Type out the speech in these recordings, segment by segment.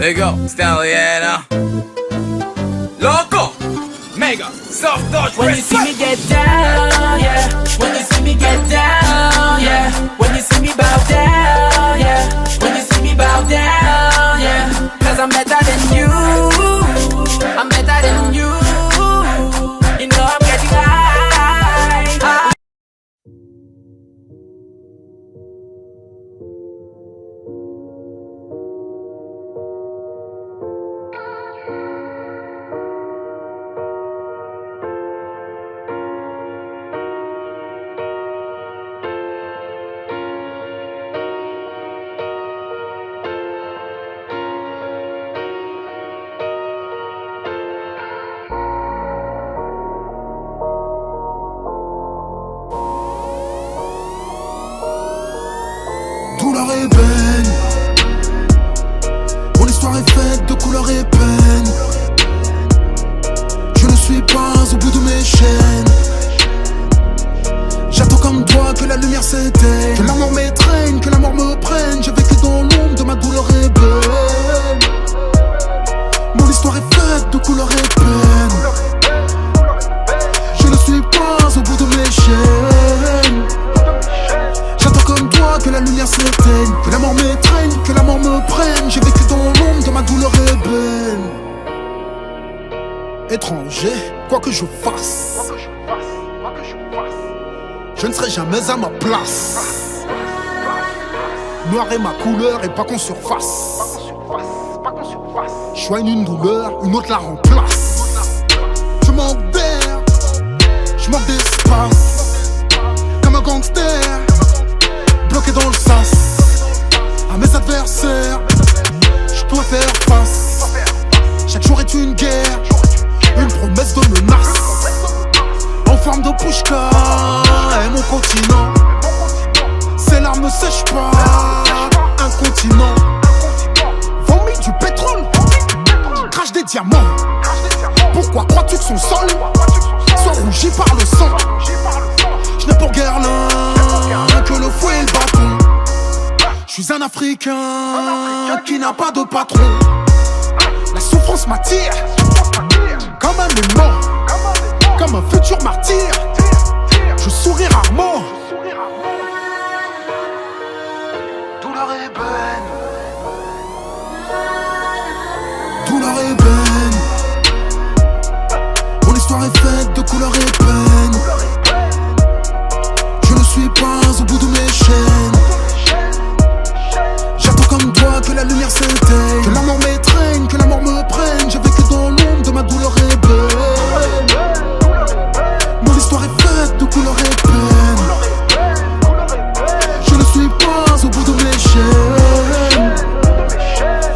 Big up, Stallion. Loco, mega, soft touch. When you see me get down, yeah. When you see me get down, yeah. When you see me bow down, yeah. When you see me bow down, yeah. Cause I'm better than you. I'm better than you. You know I'm getting high. Douleur et peine, mon histoire est faite de couleur et peine. Je ne suis pas au bout de mes chaînes. J'attends comme toi que la lumière s'éteigne, que la mort m'étreigne, que la mort me prenne. J'ai vécu dans l'ombre de ma douleur et peine. Mon histoire est faite de couleur et peine. Je ne suis pas au bout de mes chaînes. J'attends comme toi que la lumière s'éteigne, que la mort m'étreigne, que la mort me prenne. J'ai vécu dans l'ombre de ma douleur ébène. Étranger, quoi que je fasse, je ne serai jamais à ma place. Noir est ma couleur et pas qu'en surface. Je soigne une douleur, une autre la remplace. Je manque d'air, je manque d'espace. Comme un gangster bloqué dans le sas. À mes adversaires, je dois faire face. Chaque jour est une guerre, une promesse de menace. En forme de pushka est mon continent. Ces larmes ne sèchent pas un continent. Vomit du pétrole, crache des diamants. Pourquoi crois-tu que son sol soit rougi par le sang? Je n'ai pour guère l'un que le fouet et le bâton. Je suis un Africain qui n'a pas de patron. La souffrance m'attire comme un aimant, comme un futur martyr. Je souris rarement. Douleur et peine, douleur et peine. Mon histoire est faite de couleur et peine. Je ne suis pas au bout de mes chaînes. J'attends comme toi que la lumière s'éteigne, que la mort m'étreigne, que la mort me prenne. J'ai vécu dans l'ombre de ma douleur ébène. Mon histoire est faite de couleur et peine. Je ne suis pas au bout de mes chaînes.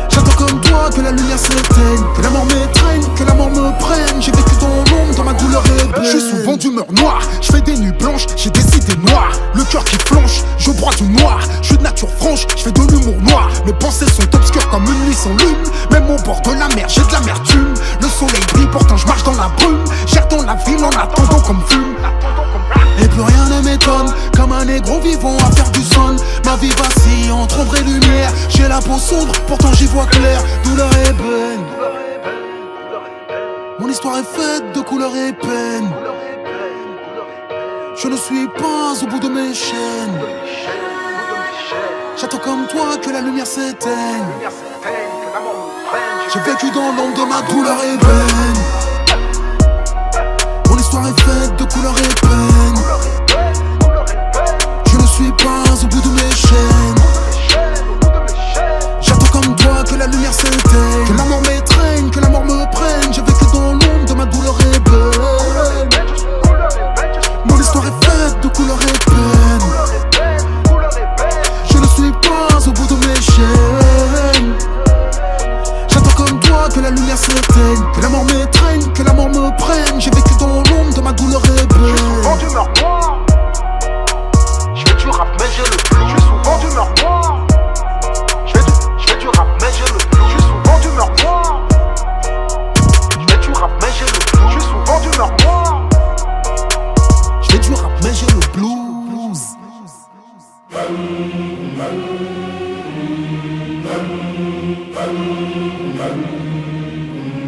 J'attends comme toi que la lumière s'éteigne, que la mort m'étreigne, que la mort me prenne. J'ai vécu dans l'ombre de ma douleur ébène. Je suis souvent d'humeur noire, je fais des nuits blanches, j'ai des idées noires. Le cœur qui flanche, je broie du noir. Je suis de nature franche, je fais de l'humour noir. Mes pensées sont obscures comme une nuit sans lune. Même au bord de la mer, j'ai de l'amertume. Le soleil brille, pourtant je marche dans la brume. J'erre dans la ville en attendant comme fume. Et plus rien ne m'étonne, comme un négro vivant à faire du son. Ma vie vacille entre ombre et lumière. J'ai la peau sombre, pourtant j'y vois clair. Douleur et peine, mon histoire est faite de couleur et peine. Je ne suis pas au bout de mes chaînes. J'attends comme toi que la lumière s'éteigne. J'ai vécu dans l'ombre de ma douleur et peine. Mon histoire est faite de couleur et peine. Je ne suis pas au bout de mes chaînes. J'attends comme toi que la lumière s'éteigne, que la mort m'étreigne, que la mort me prenne. J'ai vécu dans l'ombre de ma douleur et peine. Mon histoire est faite de couleur et peine. Je ne suis pas au bout de mes chaînes. J'attends comme toi que la lumière s'éteigne, que la mort m'étreigne, que la mort me prenne. J'ai vécu dans l'ombre de ma douleur et peine. Je suis souvent d'humeur noire. Je fais du rap mais j'ai le flou. Je suis souvent d'humeur noire. Je fais du rap mais j'ai le flou. Je suis souvent d'humeur noire. Je fais du rap mais j'ai le flou. Je suis souvent d'humeur noire. Je fais du rap mais j'ai le blues.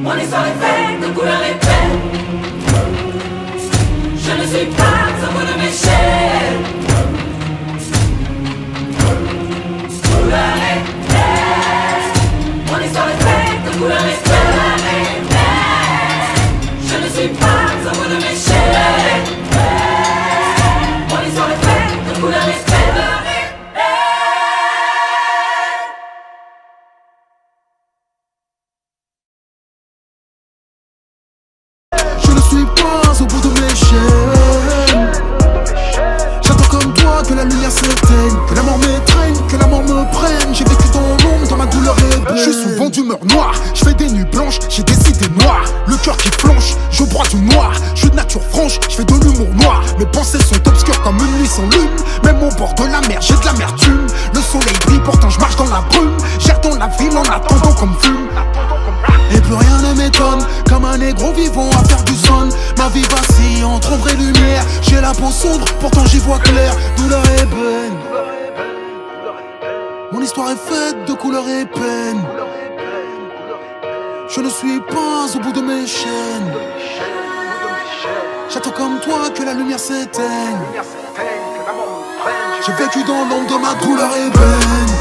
Mon histoire est faite de couleurs et peines. Je ne suis pas au bout de mes chaînes. Couleurs et peines. Mon histoire est faite de couleurs et peines. Je ne suis pas au bout de mes chaînes. Mon histoire est faite de couleurs et peines. Je ne suis pas au bout de mes chaînes. J'attends comme toi que la lumière s'éteigne, que la mort m'étreigne, que la mort me prenne. J'ai vécu dans l'ombre, dans ma douleur ébène. Je suis souvent d'humeur noire, je fais des nuits blanches, j'ai des idées noires. Le cœur qui flanche, je broie du noir. Je suis de nature franche, je fais de l'humour noir. Mes pensées sont obscures comme une nuit sans lune. Même au bord de la mer, j'ai de l'amertume. Le soleil brille, pourtant je marche dans la brume. J'erre dans la ville en attendant qu'on me fume. Et plus rien ne m'étonne, comme un négro vivant à faire du son. Ma vie vacille entre ombre et lumière. J'ai la peau sombre, pourtant j'y vois clair. Douleur et peine. Mon histoire est faite de couleurs et peine. Je ne suis pas au bout de mes chaînes. J'attends comme toi que la lumière s'éteigne. J'ai vécu dans l'ombre de ma douleur et peine.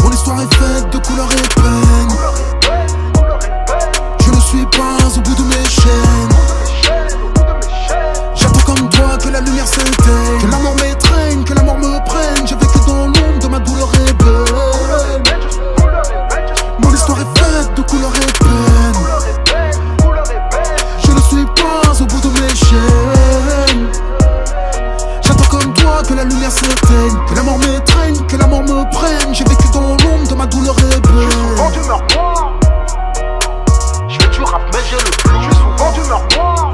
Mon histoire est faite de couleurs et peine. Je ne suis pas au bout de mes chaînes. J'attends comme toi que la lumière s'éteigne, que la mort m'étreigne, que la mort me prenne. J'ai vécu dans l'ombre de ma douleur et peine. Mon histoire est faite de couleurs et peine. Je ne suis pas au bout de mes chaînes. J'attends comme toi que la lumière s'éteigne, que la mort m'étreigne, que la mort me prenne. J'ai vécu dans l'ombre de ma douleur et peine. Souvent d'humeur noire. Je fais du rap mais j'ai le flou. Je suis souvent d'humeur noire.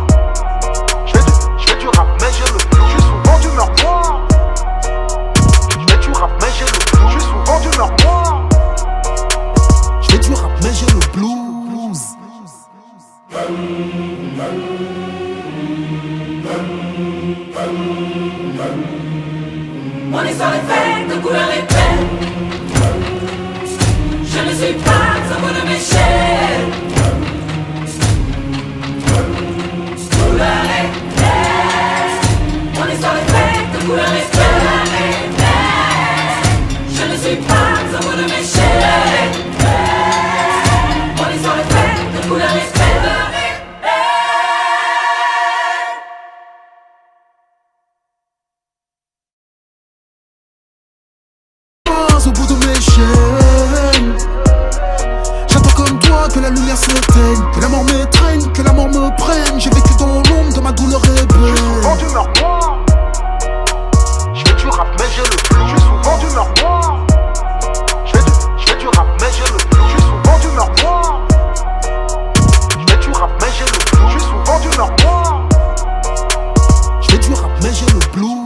Je fais du rap mais j'ai le flou. Je suis souvent d'humeur noire. Je fais du rap mais j'ai le flou. Je suis souvent d'humeur noire. Je fais du rap mais j'ai le blues. Mon histoire est faite de couleurs et peines. Je ne suis pas au bout de mes chaînes. Couleurs et peines. Mon histoire est faite de couleurs et peines. Je ne suis pas au bout de mes chaînes. Mon histoire est faite de couleurs et peines. Au bout de mes chaînes. J'attends comme toi que la lumière s'éteigne, que la mort m'étreigne, que la mort me prenne. J'ai vécu dans l'ombre de ma douleur et Je suis souvent d'humeur noire. Je fais du rap mais j'ai le flou. Je suis souvent d'humeur noire. Je fais du rap mais j'ai le flou. Je suis souvent d'humeur noire. Je fais du rap mais j'ai le flou. Je suis souvent d'humeur noire. Je fais du rap mais j'ai le blues.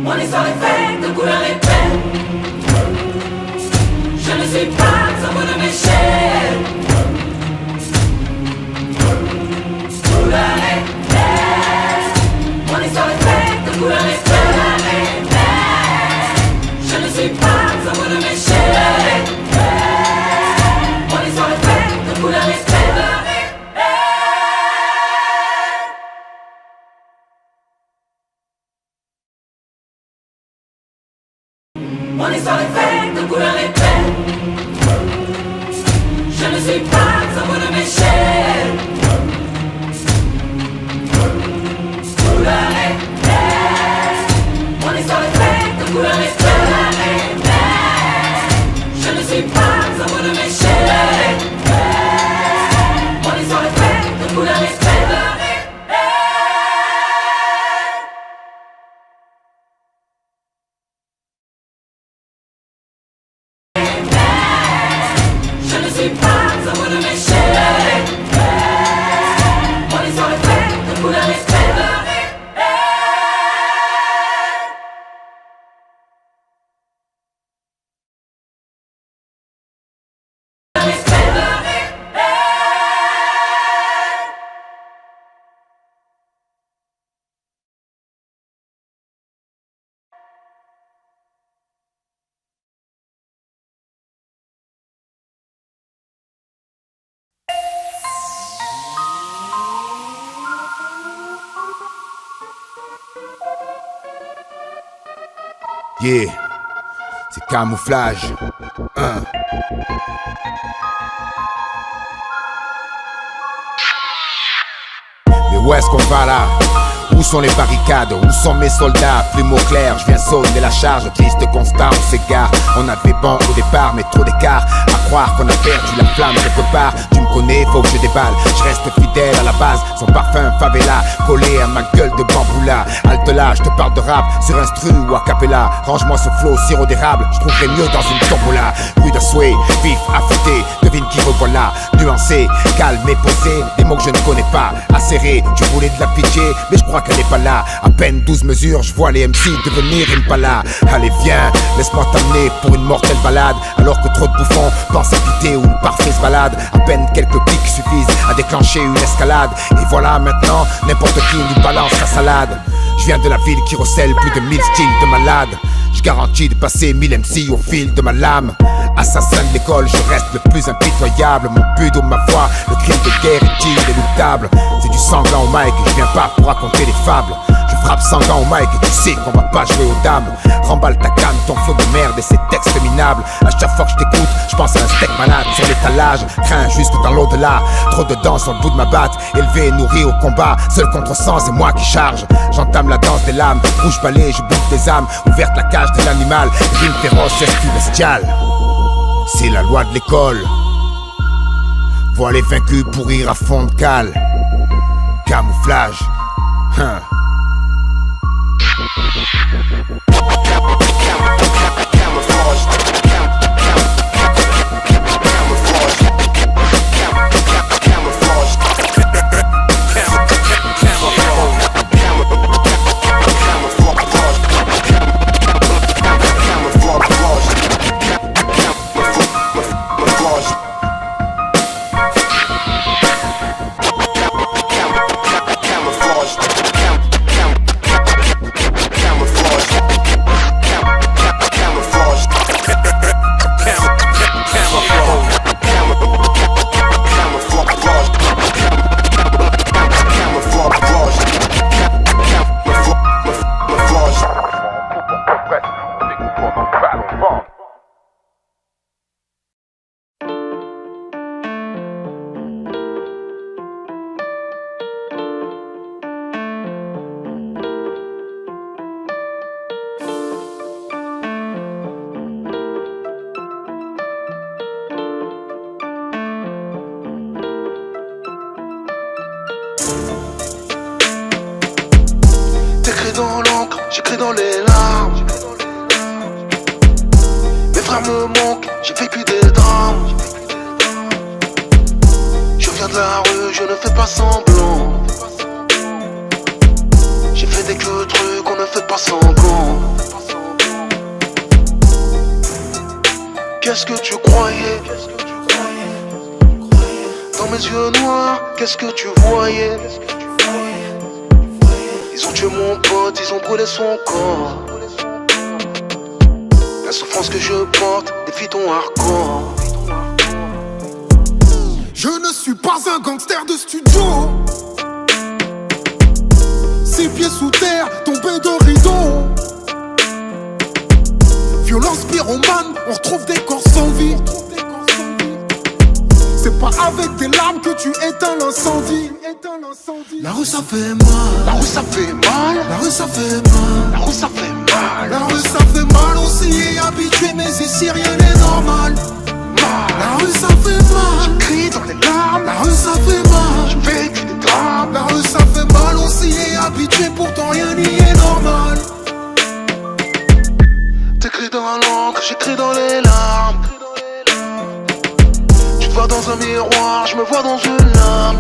Mon histoire est faite de couleurs et peines. Je ne suis pas au bout de mes chaînes. Couleurs et peines. Mon histoire est faite de couleurs et peines. Je ne suis pas au bout de mes chaînes. Mon histoire est faite de couleurs et peines. Mon histoire est faite de couleurs et peines. Je ne suis pas au bout de mes chaînes. Couleurs et peines. Mon histoire est faite de couleurs et peines. Je ne suis pas au bout de mes chaînes. Mon histoire est faite de couleurs et peines. Je ne suis pas au bout de mes chaînes. Mon histoire est faite de couleurs et peines. Yeah, c'est camouflage. Mais où est-ce qu'on va là? Où sont les barricades? Où sont mes soldats? Plume au clair, je viens sonner la charge. Triste constat, on s'égare. On avait bon au départ, mais trop d'écart. À croire qu'on a perdu la flamme quelque part. Tu me connais, faut que je déballe. Je reste fidèle à la base. Son parfum favela, collé à ma gueule de bamboula. Halte là, je te parle de rap sur instru ou a cappella. Range-moi ce flow sirop d'érable. Je trouverais mieux dans une tombola. Rue de sway, vif, affûté. Devine qui revoilà. Nuancé, calme et posé. Des mots que je ne connais pas. Acéré, tu voulais de la pitié, mais je crois qu'elle n'est pas là. À peine 12 mesures, je vois les MC devenir Impala. Allez viens, laisse-moi t'amener pour une mortelle balade. Alors que trop de bouffons pensent à quitter où le parfait se balade. À peine quelques clics suffisent à déclencher une escalade. Et voilà maintenant, n'importe qui nous balance sa salade. Je viens de la ville qui recèle plus de 1000 styles de malade. Je garantis de passer 1000 MC au fil de ma lame. Assassin de l'école, je reste le plus impitoyable. Mon but ou ma voix, le crime de guerre est inéluctable. C'est du sanglant au mic et je viens pas pour raconter des fables. Je frappe sanglant au mic et tu sais qu'on va pas jouer aux dames. Remballe ta canne, ton flow de merde et ses textes minables. À chaque fois que je t'écoute, je pense à un steak malade sur l'étalage. Crains jusque dans l'au-delà. Trop de dents sur le bout de ma batte. Élevé et nourri au combat, seul contre 100, c'est moi qui charge. J'entame la danse des lames, rouge balai, je bouffe des âmes. Ouverte la cage de l'animal, rime féroce, escu bestial. C'est la loi de l'école. Vois les vaincus pourrir à fond de cale. Camouflage. T'écris dans l'encre, j'écris dans les larmes. Mes frères me manquent, j'ai vécu des drames. Je viens de la rue, je ne fais pas semblant. J'ai fait des que trucs, on ne fait pas semblant. Qu'est-ce que tu croyais? Dans mes yeux noirs, qu'est-ce que tu voyais? Ils ont tué mon pote, ils ont brûlé son corps. La souffrance que je porte défie ton hardcore. Je ne suis pas un gangster de studio. 6 pieds sous terre, tombé de rideau. Violence pyromane, on retrouve des corps sans vie. C'est pas avec des larmes que tu éteins l'incendie. La rue ça fait mal, La rue ça fait mal, la rue ça fait mal, la rue ça fait mal, la rue ça fait mal, on s'y est habitué mais ici rien n'est normal. La rue ça fait mal, crie dans les larmes, la rue ça fait mal, j'ai vécu des drames. la rue ça fait mal, on s'y est habitué pourtant rien n'y est normal. T'écris dans l'encre, j'écris dans les larmes. Tu te vois dans un miroir, je me vois dans une lame.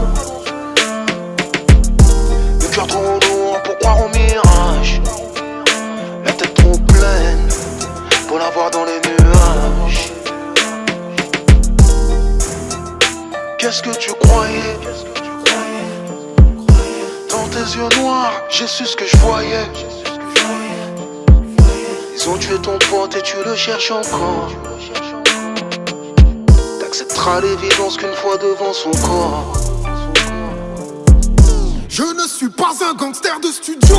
Le cœur trop lourd pour croire au mirage. La tête trop pleine pour la voir dans les nuages. Qu'est-ce que tu croyais? Dans tes yeux noirs, j'ai su ce que je voyais. Ils ont tué ton pote et tu le cherches encore. T'accepteras l'évidence qu'une fois devant son corps. Je ne suis pas un gangster de studio.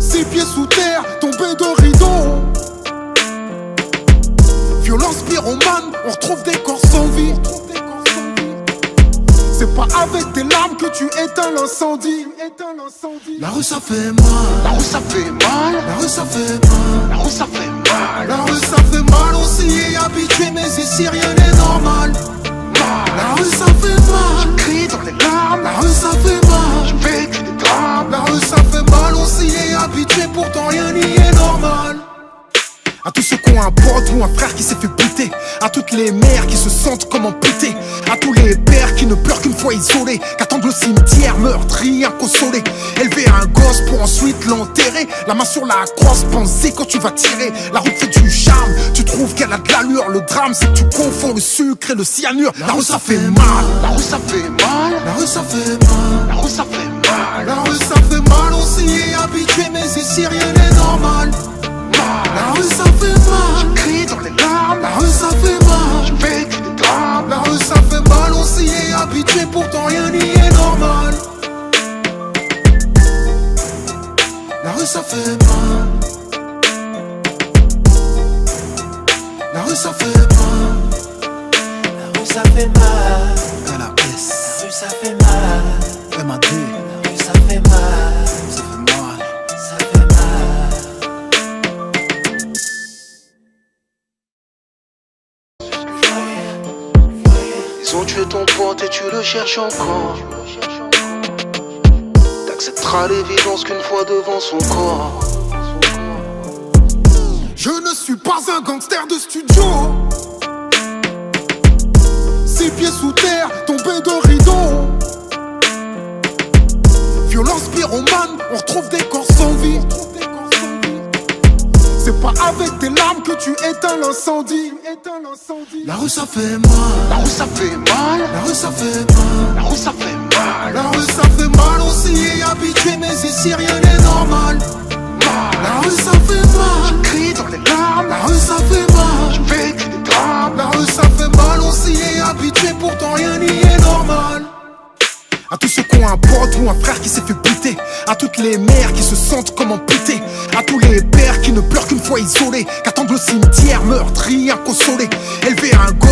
6 6 pieds sous terre, tombé de rideau. Violence pyromane, on retrouve des corps sans vie. C'est pas avec tes larmes que tu éteins l'incendie. La rue ça fait mal, La rue ça fait mal, la rue ça fait mal, la rue ça fait mal, la rue ça fait mal, on s'y est habitué mais ici rien n'est normal. La rue ça fait mal, crie dans les larmes, la rue ça fait mal, je vécu des drames. la rue ça fait mal, on s'y est habitué pourtant rien n'y est normal. À tous ceux qui ont un pote ou un frère qui s'est fait buter, à toutes les mères qui se sentent comme amputées, à tous les pères qui ne pleurent qu'une fois isolés, qu'attendent le cimetière meurtri, inconsolé. Élever un gosse pour ensuite l'enterrer, la main sur la crosse, penser quand tu vas tirer. La route fait du charme, tu trouves qu'elle a de l'allure. Le drame c'est que tu confonds le sucre et le cyanure. La rue ça fait mal, La rue ça fait mal, la rue ça fait mal, la rue ça fait mal, la rue ça fait mal, on s'y est habitué mais ici rien n'est normal. La rue ça fait mal, crie dans les larmes, la rue ça fait mal, je vécu des drames. la rue ça fait mal, on s'y est habitué pourtant rien n'y est normal. La rue ça fait mal, la rue ça fait mal, La rue ça fait mal, LAS, la rue ça fait mal, MAD, la rue ça fait mal, ça fait mal. ça fait mal. Ils ont tué ton pote et tu le cherches encore. T'accepteras l'évidence qu'une fois devant son corps. Je ne suis pas un gangster de studio. 6 pieds sous terre, tombé de rideau. Violence pyromane, on retrouve des corps sans vie. C'est pas avec tes larmes que tu éteins l'incendie. La rue ça fait mal, La rue ça fait mal, la rue ça fait mal, la rue ça fait mal, la rue ça fait mal, on s'y est habitué mais ici rien n'est normal. La rue ça fait mal, crie dans les larmes, la rue ça fait mal, je vécu des drames. la rue ça fait mal, on s'y est habitué pourtant rien n'y est normal. À tous ceux qui ont un pote ou un frère qui s'est fait buter, à toutes les mères qui se sentent comme amputées, à tous les pères qui ne pleurent qu'une fois isolés, qu'attendent le cimetière meurtri, inconsolé. Élever un gosse